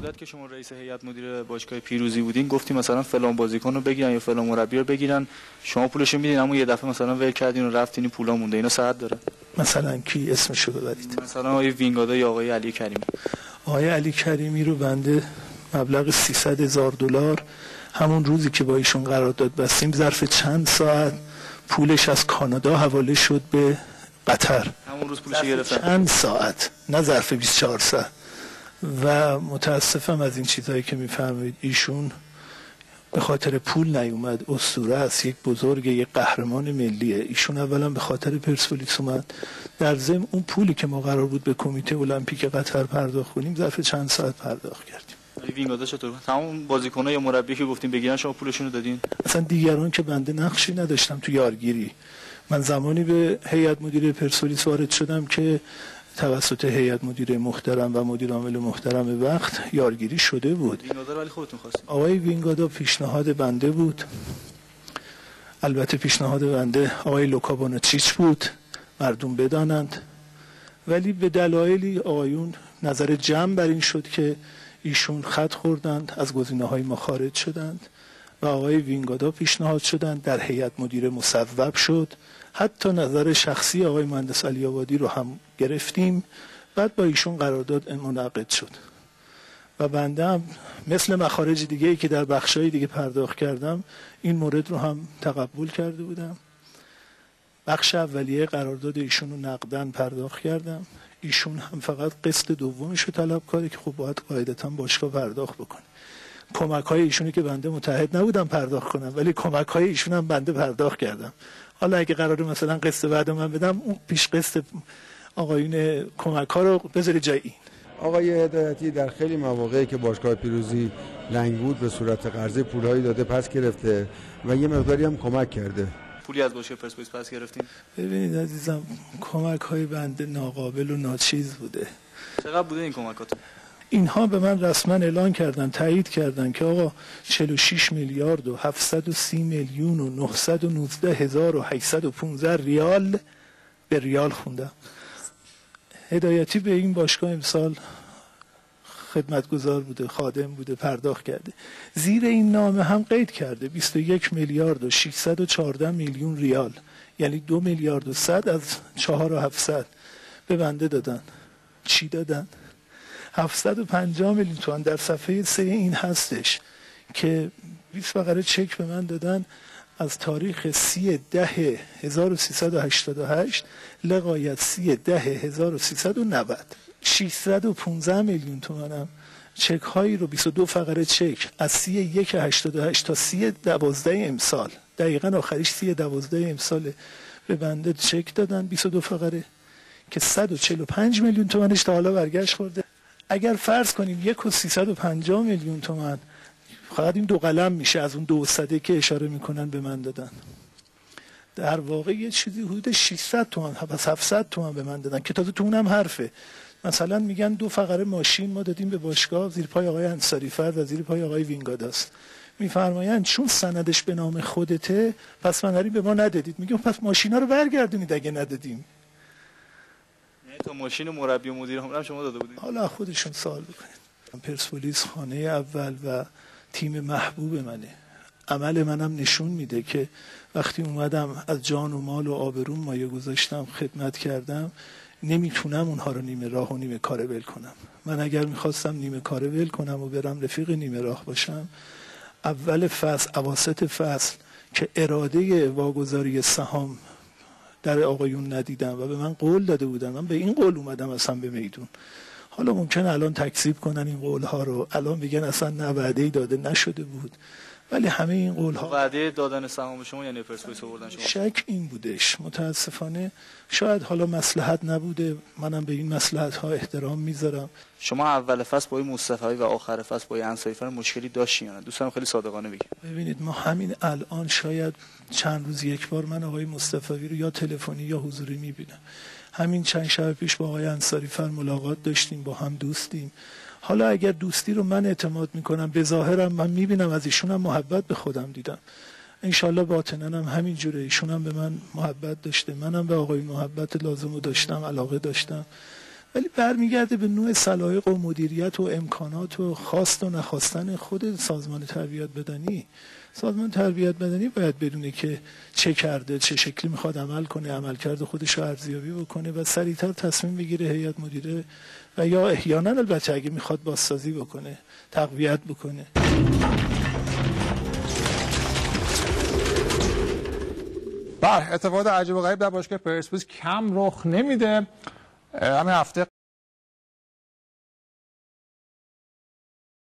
مدت که شما رئیس هیئت مدیره باشگاه پیروزی بودین گفتیم مثلا فلان بازیکن رو بگیرن یا فلان مربی رو بگیرن، شما پولش رو میدین اما یه دفعه مثلا ول کردین و رفتین پولا مونده، اینا صحت داره؟ مثلا کی اسمشو ببرید؟ مثلا آقای وینگادا یا آقای علی کریمی. آقای علی کریمی رو بنده مبلغ $300,000 همون روزی که با ایشون قرارداد بستیم ظرف چند ساعت پولش از کانادا حواله شد به قطر. همون روز پولش گرفتن؟ چند ساعت، نه ظرف 24 ساعت. و متاسفم از این چیزایی که میفرمایید. ایشون به خاطر پول نیومد، اسطوره است، یک بزرگ، یک قهرمان ملیه. ایشون اولا به خاطر پرسپولیس اومد، در ضمن اون پولی که ما قرار بود به کمیته المپیک قطر پرداخت کنیم ظرف چند ساعت پرداخت کردیم. وینگادا چطور؟ تمام بازیکن‌ها یا مربی که گفتیم بگیرن شما پولشون رو دادین؟ اصلا دیگران که بنده نقشی نداشتم تو یارگیری. من زمانی به هیئت مدیره پرسپولیس وارد شدم که توسط هیئت مدیره محترم و مدیر عامل محترم وقت یارگیری شده بود. وینگادا رو ولی خودتون خواستین؟ آقای وینگادا پیشنهاد بنده بود. البته پیشنهاد بنده آقای لوکابانوچیچ بود، مردم بدانند. ولی به دلایلی آقایون نظر جمع بر این شد که ایشون خط خوردند، از گزینه‌های ما خارج شدند و آقای وینگادا پیشنهاد شدند، در هیئت مدیره مصوب شد. حتی نظر شخصی آقای مهندس علی آبادی رو هم گرفتیم. بعد با ایشون قرارداد منعقد شد و بنده هم مثل مخارج دیگه‌ای که در بخشای دیگه پرداخت کردم این مورد رو هم تقبل کرده بودم. بخش اولیه قرارداد ایشون رو نقداً پرداخت کردم. ایشون هم فقط قسط دومش رو طلب کرده که خب باید قاعدتاً باشگاه پرداخت بکنه. کمک‌های ایشونی که بنده متعهد نبودم پرداخت کنم، ولی کمک‌های ایشون هم بنده پرداخت کردم. حالا اگه قراره مثلا قسط بعد من بدم، اون پیش قسط آقایون کمک‌ها رو بذاری جای این. آقای هدایتی در خیلی مواقعی که باشگاه پیروزی لنگ بود به صورت قرضه پول‌هایی داده پس گرفته و یه مقداری هم کمک کرده. پولی از باشگاه پرسپولیس پس گرفتین؟ ببینید عزیزم، کمک‌های بنده ناقابل و ناچیز بوده. چقدر بوده این کمکاتون؟ اینها به من رسما اعلان کردن، تایید کردن که آقا 46 میلیارد و 730 میلیون و 919,815 ریال به ریال خوندم. هدایتی به این باشگاه امسال خدمتگزار بوده، خادم بوده، پرداخت کرده. زیر این نامه هم قید کرده 21 میلیارد و 614 میلیون ریال، یعنی 2 میلیارد و 100 از 4,700 به بنده دادن. چی دادن؟ 750 میلیون تومان در صفحه 3 این هستش که 20 فقره چک به من دادن از تاریخ 30/10/1388 لغایت 30/10/1390. 615 میلیون تومانم چک هایی رو 22 فقره چک از 31/88 تا 30/12 امسال، دقیقاً آخریش 30/12 امسال به بنده چک دادن 22 فقره که 145 میلیون تومانش تا حالا برگشت خورده. اگر فرض کنیم 1,350 میلیون تومان فقط این 2 قلم میشه از اون 200 که اشاره میکنن به من دادن، در واقع یه چیزی حدود 600 تومان پس 700 تومان به من دادن که تازه تو اونم حرفه. مثلا میگن 2 فقره ماشین ما دادیم به باشگاه زیر پای آقای انصاری فرد و زیر پای آقای وینگاداست. میفرمایند چون سندش به نام خودته پس فنری به ما ندادید. میگم پس ماشینا رو برگردونید اگه ندادیم. تا ماشین مربی و مدیر هم شما داده بودید؟ حالا خودشون سوال بکنید. پرسپولیس خانه اول و تیم محبوب منه. عمل منم نشون میده که وقتی اومدم از جان و مال و آبروم مایه گذاشتم، خدمت کردم، نمیتونم اونها رو نیمه راه و نیمه کاره ول کنم. من اگر میخواستم نیمه کاره ول کنم و برم رفیق نیمه راه باشم، اول فصل، اواسط فصل که اراده واگذاری سهام در آقایون ندیدم و به من قول داده بودن، من به این قول اومدم اصلا به میدون. حالا ممکنه الان تکذیب کنن این قول ها رو، الان میگن اصلا نه وعده‌ای داده نشده بود، ولی همه این قول ها وعده دادن سهام شما یعنی پرسپولیس آوردن شما. شک این بودش. متاسفانه شاید حالا مصلحت نبوده، منم به این مصلحت ها احترام میذارم. شما اول فصل با این مصطفی و آخر فصل با انصاری فرد مشکلی داشتین یا نه؟ دوستان خیلی صادقانه بگید. ببینید ما همین الان شاید چند روز یک بار من آقای مصطفی رو یا تلفنی یا حضوری میبینم. همین چند شب پیش با آقای انصاری فرد ملاقات داشتیم، با هم دوستیم. حالا اگر دوستی رو من اعتماد میکنم، به ظاهرم من میبینم از ایشون هم محبت به خودم دیدم، انشالله باطنن هم همین جوره. ایشون هم به من محبت داشته، منم به آقای محبت لازم رو داشتم، علاقه داشتم ولی برمیگرده به نوع سلایق و مدیریت و امکانات و خواست و نخواستن خود سازمان تربیت بدنی. سازمان تربیت بدنی باید بدونه که چه کرده، چه شکلی میخواد عمل کنه، عملکرد خودش رو ارزیابی بکنه و سریعتر تصمیم بگیره هیئت مدیره و یا احیانا البته اگه میخواد بازسازی بکنه، تقویت بکنه. اتفاقات عجیب و غریب در باشگاه پرسپولیس کم رخ نمیده. همین هفته